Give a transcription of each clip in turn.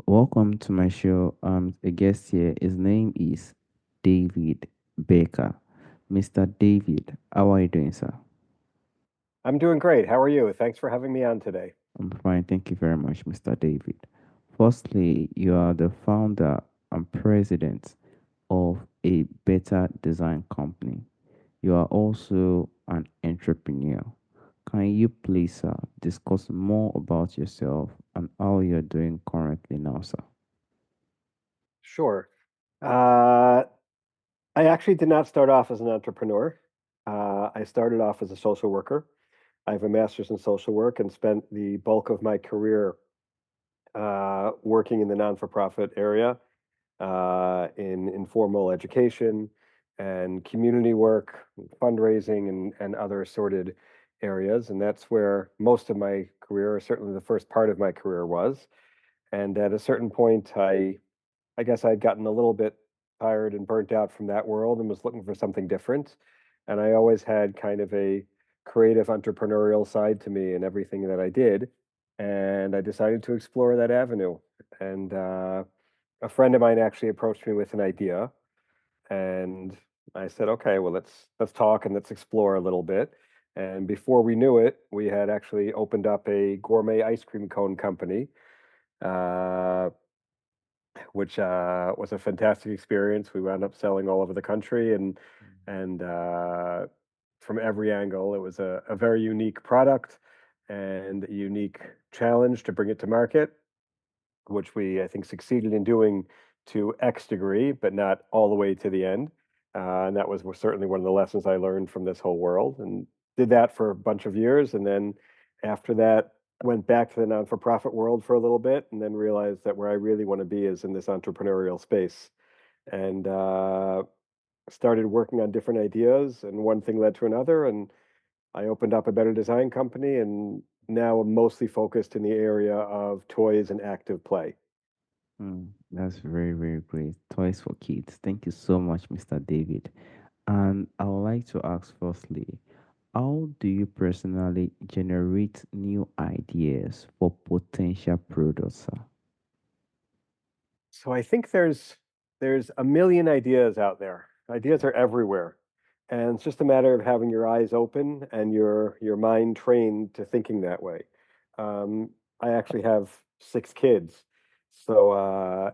Welcome to my show. A guest here. His name is David Becker. Mr. David, how are you doing, sir? I'm doing great. How are you? Thanks for having me on today. I'm fine. Thank you very much, Mr. David. Firstly, you are the founder and president of a better design company. You are also an entrepreneur. Can you please, discuss more about yourself and how you're doing currently now, sir? Sure. Uh, I actually did not start off as an entrepreneur. I started off as a social worker. I have a master's in social work and spent the bulk of my career working in the non-for-profit area in informal education and community work, fundraising, and other assorted areas. And that's where most of my career, or certainly the first part of my career, was. And at a certain point, I guess I'd gotten a little bit tired and burnt out from that world and was looking for something different. And I always had kind of a creative entrepreneurial side to me in everything that I did. And I decided to explore that avenue. And a friend of mine actually approached me with an idea, and I said, "Okay, well, let's talk and let's explore a little bit." And before we knew it, we had actually opened up a gourmet ice cream cone company. Uh, which was a fantastic experience. We wound up selling all over the country, and from every angle, it was a very unique product and a unique challenge to bring it to market, which we I think succeeded in doing to X degree, but not all the way to the end. And that was certainly one of the lessons I learned from this whole world, and did that for a bunch of years, and then after that went back to the non-for-profit world for a little bit, and then realized that where I really want to be is in this entrepreneurial space, and started working on different ideas, and one thing led to another, and I opened up a better design company, and now I'm mostly focused in the area of toys and active play. That's very, very great. Toys for kids. Thank you so much, Mr. David. And I would like to ask firstly, how do you personally generate new ideas for potential products, sir? So I think there's a million ideas out there. Ideas are everywhere. And it's just a matter of having your eyes open and your mind trained to thinking that way. Um, I actually have 6 kids. So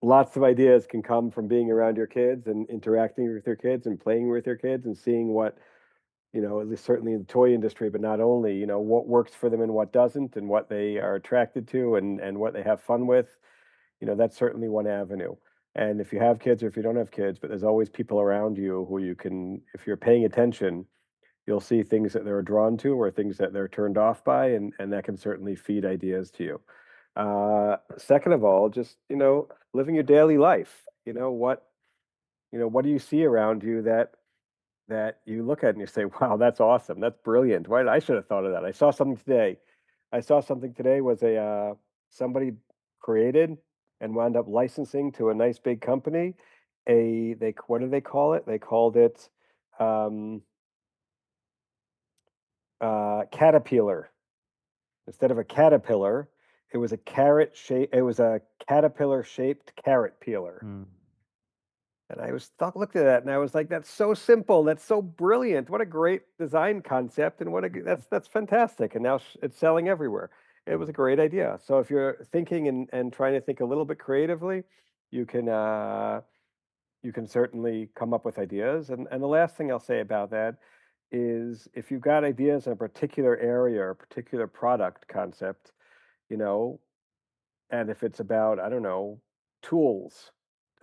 lots of ideas can come from being around your kids and interacting with your kids and playing with your kids and seeing what, at least certainly in the toy industry, but not only, what works for them and what doesn't, and what they are attracted to, and what they have fun with. That's certainly one avenue. And if you have kids or if you don't have kids, but there's always people around you who you can, if you're paying attention, you'll see things that they're drawn to or things that they're turned off by, and that can certainly feed ideas to you. Second of all, just, living your daily life. What do you see around you that you look at and you say, "Wow, that's awesome. That's brilliant. Why I should have thought of that." I saw something today was a somebody created and wound up licensing to a nice big company. What do they call it? They called it um, caterpillar. Instead of a caterpillar, it was a carrot shape. It was a caterpillar shaped carrot peeler. Mm, And I was thought looked at that and I was like, that's so simple. That's so brilliant. What a great design concept, and that's fantastic. And now it's selling everywhere. It was a great idea. So if you're thinking and trying to think a little bit creatively, you can you can certainly come up with ideas. And the last thing I'll say about that is if you've got ideas in a particular area or a particular product concept, you know, and if it's about, I don't know, tools,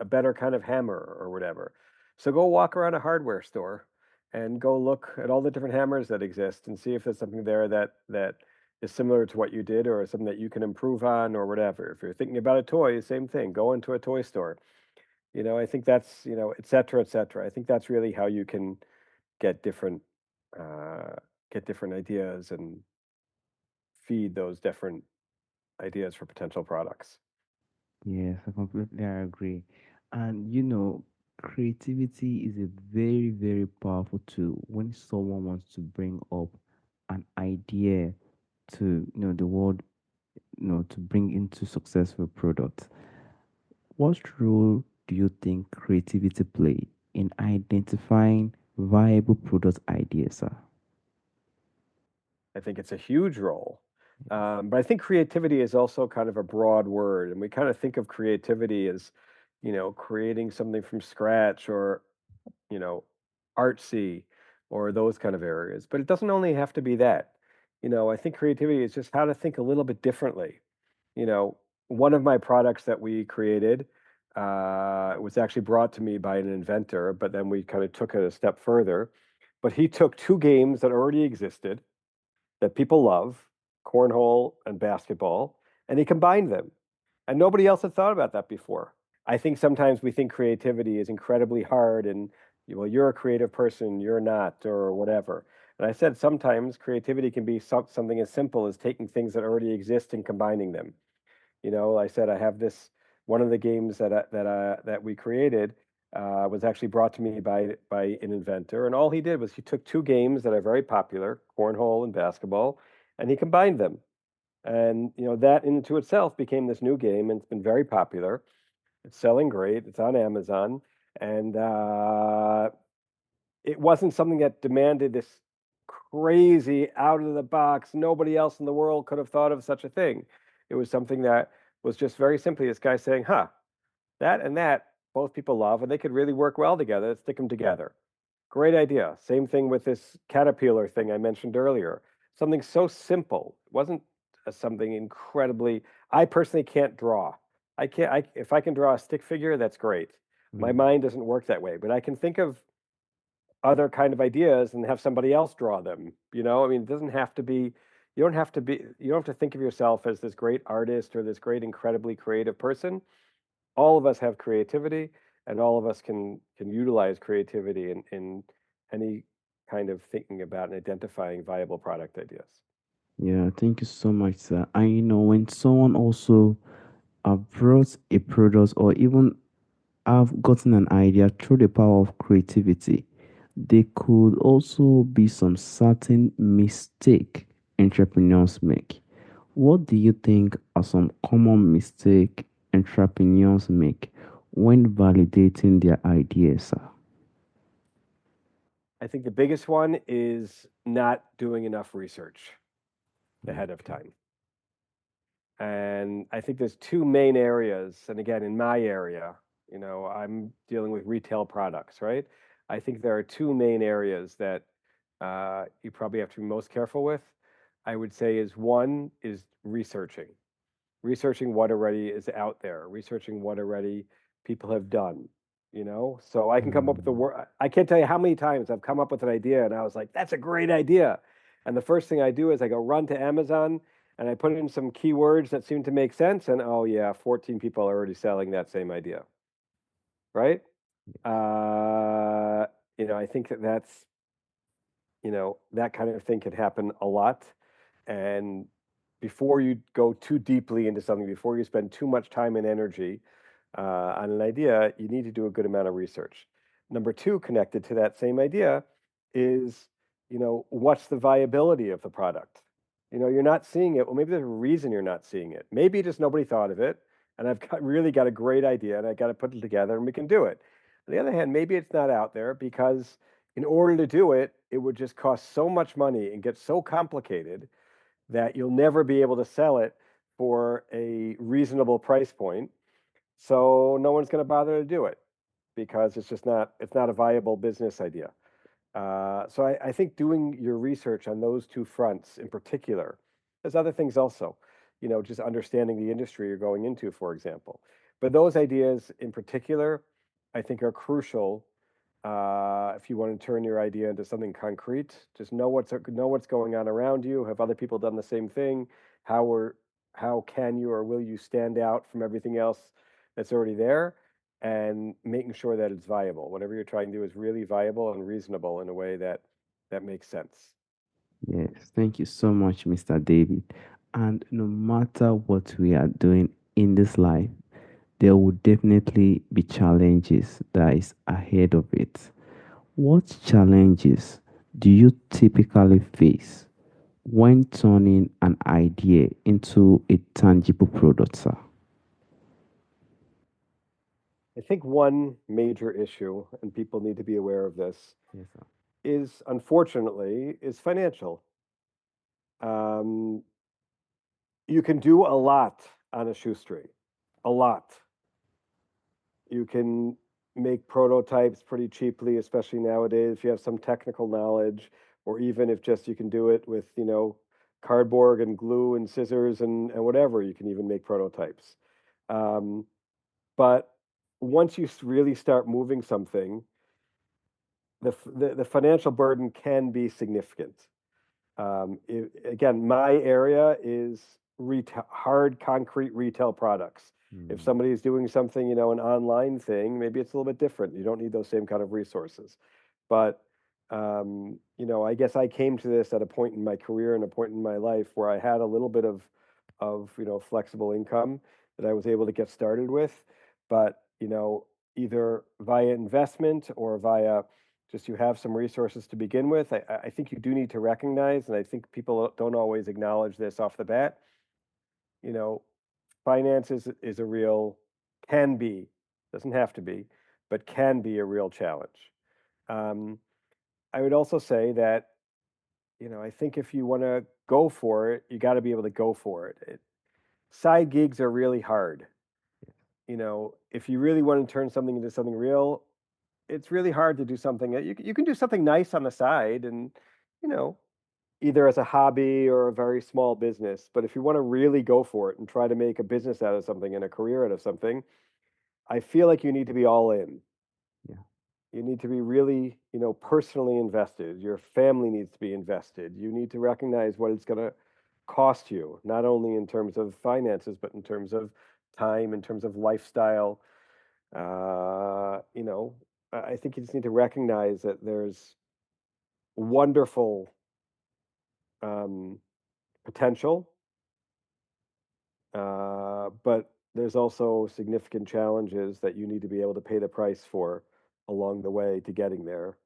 a better kind of hammer or whatever. So go walk around a hardware store and go look at all the different hammers that exist and see if there's something there that is similar to what you did or something that you can improve on or whatever. If you're thinking about a toy, same thing. Go into a toy store. I think that's, et cetera, et cetera. I think that's really how you can get different uh, get different ideas and feed those different ideas for potential products. yes, I completely agree. And creativity is a very, very powerful tool when someone wants to bring up an idea to the world to bring into successful products. What role do you think creativity play in identifying viable product ideas, sir? I think it's a huge role. But I think creativity is also kind of a broad word, and we kind of think of creativity as, creating something from scratch or, you know, artsy or those kind of areas. But it doesn't only have to be that. I think creativity is just how to think a little bit differently. You know, one of my products that we created was actually brought to me by an inventor, but then we kind of took it a step further. But he took two games that already existed that people love, cornhole and basketball, and he combined them. And nobody else had thought about that before. I think sometimes we think creativity is incredibly hard and, well, you're a creative person, you're not, or whatever. And I said sometimes creativity can be something as simple as taking things that already exist and combining them. I said I have this one of the games that we created was actually brought to me by an inventor, and all he did was he took two games that are very popular, cornhole and basketball, and he combined them. And that into itself became this new game, and it's been very popular. It's selling great. It's on Amazon, and it wasn't something that demanded this crazy out of the box. Nobody else in the world could have thought of such a thing. It was something that was just very simply this guy saying, huh, that and that both people love, and they could really work well together. Let's stick them together. Great idea. Same thing with this caterpillar thing I mentioned earlier. Something so simple. It wasn't something incredibly. I personally can't draw. I can't. If I can draw a stick figure, that's great. My Mm. mind doesn't work that way, but I can think of other kind of ideas and have somebody else draw them. I mean, it doesn't have to be. You don't have to think of yourself as this great artist or this great, incredibly creative person. All of us have creativity, and all of us can utilize creativity in any kind of thinking about and identifying viable product ideas. Yeah, thank you so much, sir. And when someone also brought a product or even have gotten an idea through the power of creativity, there could also be some certain mistake entrepreneurs make. What do you think are some common mistake entrepreneurs make when validating their ideas, sir? I think the biggest one is not doing enough research ahead of Okay. time. And I think there's two main areas. And again, in my area, I'm dealing with retail products, right? I think there are two main areas that you probably have to be most careful with. I would say is one is researching what already is out there, researching what already people have done, So I can come up with the Mm, word. I can't tell you how many times I've come up with an idea and I was like, that's a great idea. And the first thing I do is I go run to Amazon and I put in some keywords that seem to make sense. And oh, yeah, 14 people are already selling that same idea, right? Uh, I think that kind of thing can happen a lot. And before you go too deeply into something, before you spend too much time and energy on an idea, you need to do a good amount of research. Number two, connected to that same idea, is what's the viability of the product? You're not seeing it. Well, maybe there's a reason you're not seeing it. Maybe just nobody thought of it, and really got a great idea, and I got to put it together, and we can do it. On the other hand, maybe it's not out there because in order to do it, it would just cost so much money and get so complicated that you'll never be able to sell it for a reasonable price point. So no one's going to bother to do it because it's not a viable business idea. So I think doing your research on those two fronts in particular, there's other things also, just understanding the industry you're going into, for example. But those ideas in particular, I think are crucial if you want to turn your idea into something concrete. Just know what's going on around you. Have other people done the same thing? How or how can you or will you stand out from everything else that's already there? And making sure that it's viable. Whatever you're trying to do is really viable and reasonable in a way that makes sense. yes, thank you so much, Mr. David. And no matter what we are doing in this life, there will definitely be challenges that is ahead of it. What challenges do you typically face when turning an idea into a tangible product, sir? I think one major issue, and people need to be aware of this, Yes, sir. is unfortunately is financial. Um, you can do a lot on a shoestring, a lot. You can make prototypes pretty cheaply, especially nowadays if you have some technical knowledge, or even if just you can do it with, cardboard and glue and scissors and whatever, you can even make prototypes. Um, but once you really start moving something, the financial burden can be significant. Again, my area is retail, hard concrete retail products. If Mm, somebody's doing something, an online thing, maybe it's a little bit different. You don't need those same kind of resources. But I guess I came to this at a point in my career and a point in my life where I had a little bit of flexible income that I was able to get started with. But either via investment or via just you have some resources to begin with. I think you do need to recognize, and I think people don't always acknowledge this off the bat. You know, finance is a real, can be, doesn't have to be, but can be a real challenge. Um, I would also say that, I think if you want to go for it, you got to be able to go for it. Side gigs are really hard. If you really want to turn something into something real, it's really hard to do something. You can do something nice on the side, and you know, either as a hobby or a very small business. But if you want to really go for it and try to make a business out of something and a career out of something, I feel like you need to be all in. yeah, You need to be really, personally invested. Your family needs to be invested. You need to recognize what it's going to cost you, not only in terms of finances, but in terms of time, in terms of lifestyle. You know, I think you just need to recognize that there's wonderful um, potential, but there's also significant challenges that you need to be able to pay the price for along the way to getting there.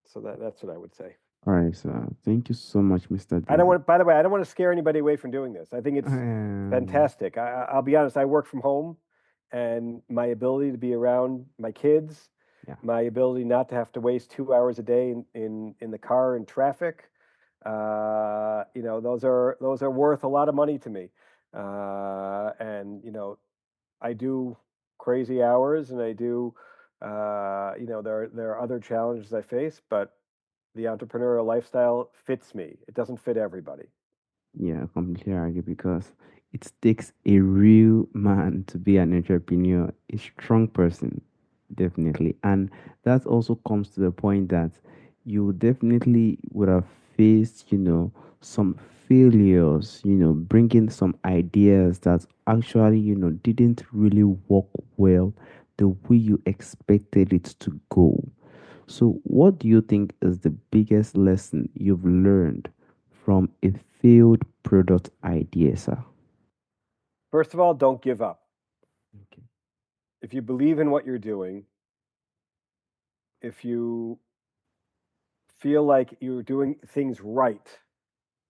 So that's what I would say. all right, sir. Thank you so much, Mr. I don't David. want, by the way, I don't want to scare anybody away from doing this. I think it's Um, fantastic. I'll be honest, I work from home, and my ability to be around my kids, yeah, my ability not to have to waste 2 hours a day in the car in traffic, those are worth a lot of money to me. And I do crazy hours, and I do, there are other challenges I face, but the entrepreneurial lifestyle fits me. It doesn't fit everybody. yeah, I completely agree because it takes a real man to be an entrepreneur, a strong person, definitely. And that also comes to the point that you definitely would have faced, some failures, bringing some ideas that actually, didn't really work well the way you expected it to go. So, what do you think is the biggest lesson you've learned from a failed product idea, sir? First of all, don't give up. Okay. If you believe in what you're doing, if you feel like you're doing things right,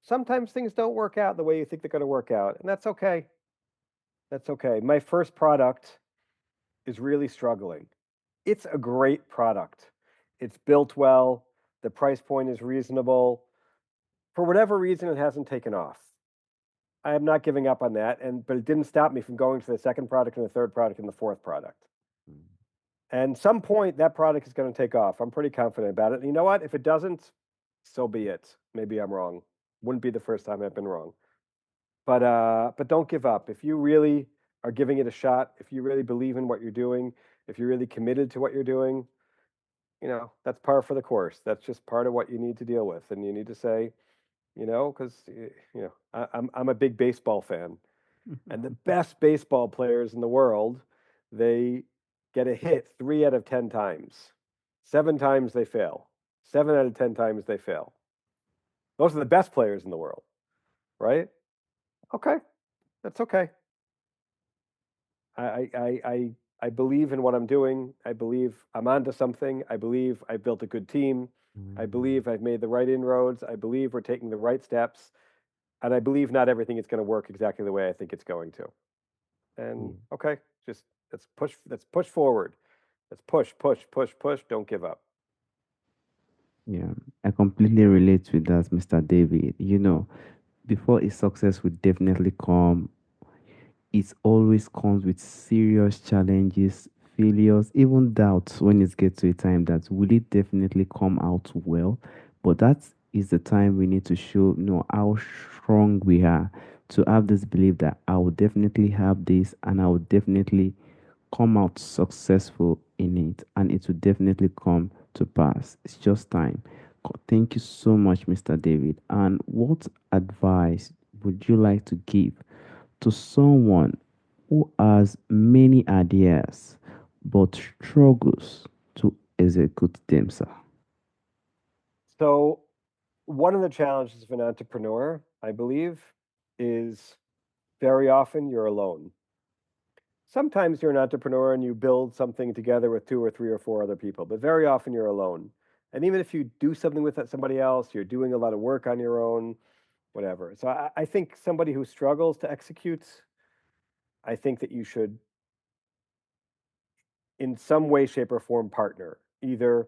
sometimes things don't work out the way you think they're going to work out, and that's okay. That's okay. My first product is really struggling. It's a great product. It's built well, the price point is reasonable. For whatever reason, it hasn't taken off. I am not giving up on that, but it didn't stop me from going to the second product and the third product and the fourth product. Mm. And some point that product is going to take off. I'm pretty confident about it. And you know what? If it doesn't, so be it. Maybe I'm wrong. Wouldn't be the first time I've been wrong. But don't give up. If you really are giving it a shot, if you really believe in what you're doing, if you're really committed to what you're doing, that's par for the course. That's just part of what you need to deal with. And you need to say, because I'm a big baseball fan, and the best baseball players in the world, they get a hit 3 out of 10 times. 7 times they fail. 7 out of 10 times they fail. Those are the best players in the world, right? Okay, that's okay. I I I I believe in what I'm doing. I believe I'm onto something. I believe I built a good team. I Mm, believe I've made the right inroads. I believe we're taking the right steps. And I believe not everything is going to work exactly the way I think it's going to. And yeah. okay, just let's push forward. Let's push, push, push, push. Don't give up. Yeah, I completely relate with that, Mr. David. Before a success will definitely come, it always comes with serious challenges, failures, even doubts when it gets to a time that will it definitely come out well. But that is the time we need to show, how strong we are to have this belief that I will definitely have this and I will definitely come out successful in it and it will definitely come to pass. It's just time. Thank you so much, Mr. David. And what advice would you like to give to someone who has many ideas but struggles to execute them, sir? So, one of the challenges of an entrepreneur, I believe, is very often you're alone. Sometimes you're an entrepreneur and you build something together with two or three or four other people, but very often you're alone. And even if you do something with somebody else, you're doing a lot of work on your own, whatever. So I think somebody who struggles to execute, I think that you should, in some way, shape, or form, partner. Either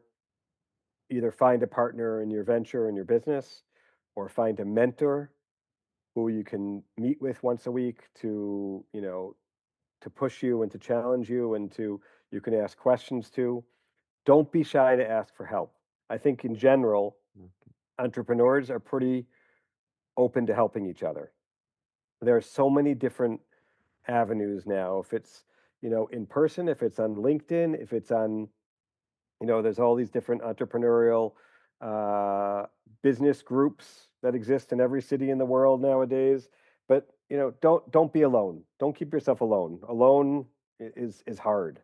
find a partner in your venture in your business, or find a mentor who you can meet with once a week to to push you and to challenge you and to you can ask questions to. Don't be shy to ask for help. I think in general, entrepreneurs are pretty open to helping each other. There are so many different avenues now. If it's, in person, if it's on LinkedIn, if it's on, there's all these different entrepreneurial uh, business groups that exist in every city in the world nowadays. But, don't be alone. Don't keep yourself alone. Alone is hard,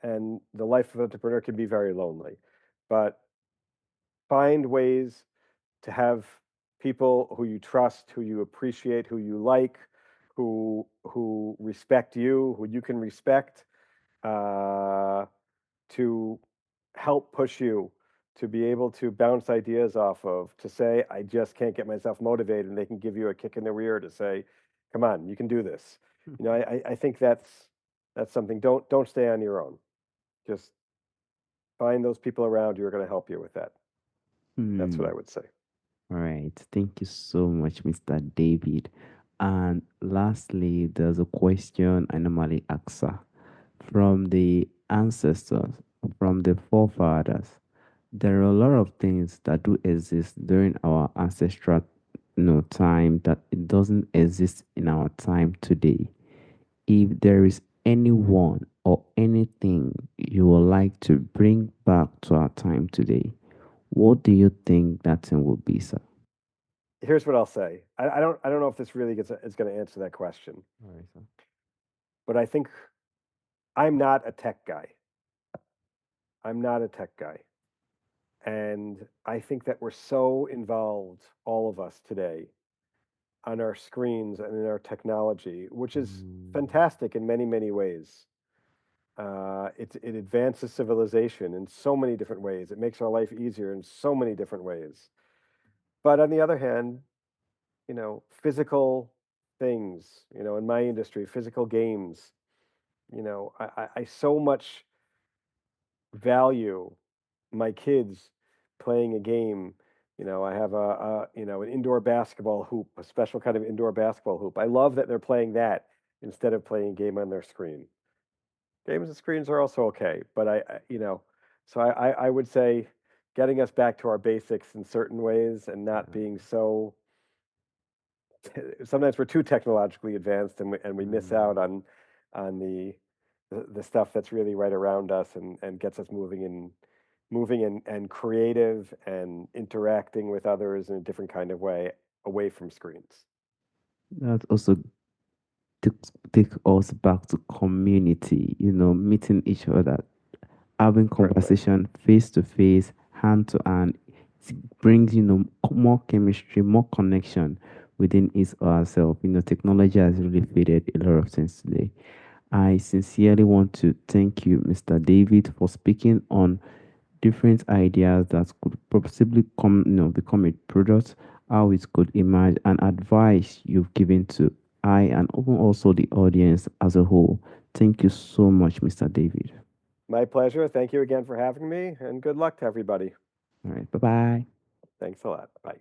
and the life of an entrepreneur can be very lonely. But find ways to have people who you trust, who you appreciate, who you like, who respect you, who you can respect, uh, to help push you, to be able to bounce ideas off of, to say, I just can't get myself motivated, and they can give you a kick in the rear to say, come on, you can do this. I think that's something. Don't stay on your own. Just find those people around you who are going to help you with that. That's what Hmm. I would say. All right. Thank you so much, Mr. David. And lastly, there's a question I normally ask, sir. From the ancestors, from the forefathers, there are a lot of things that do exist during our ancestral time that it doesn't exist in our time today. If there is anyone or anything you would like to bring back to our time today, what do you think that thing would be, sir? Here's what I'll say. I don't know if this really is going to answer that question, All right, sir. but I think I'm not a tech guy. I'm not a tech guy. And I think that we're so involved, all of us today, on our screens and in our technology, which is Mm, fantastic in many, many ways. It advances civilization in so many different ways. It makes our life easier in so many different ways. But on the other hand, physical things, in my industry, physical games, I so much value my kids playing a game. I have an indoor basketball hoop, a special kind of indoor basketball hoop. I love that they're playing that instead of playing a game on their screen. Games and screens are also okay, but so I would say getting us back to our basics in certain ways and not yeah. being so. Sometimes we're too technologically advanced and we miss out Mm, on the stuff that's really right around us and gets us moving and creative and interacting with others in a different kind of way away from screens. that also take, take us back to community, meeting each other, having Certainly. conversation face to face, hand to hand. It brings, more chemistry, more connection within us ourselves. Technology has really faded a lot of things today. I sincerely want to thank you, Mr. David, for speaking on different ideas that could possibly become a product, how it could emerge, and advice you've given to I and even also the audience as a whole. Thank you so much, Mr. David. My pleasure. Thank you again for having me, and good luck to everybody. All right, bye bye. Thanks a lot. Bye.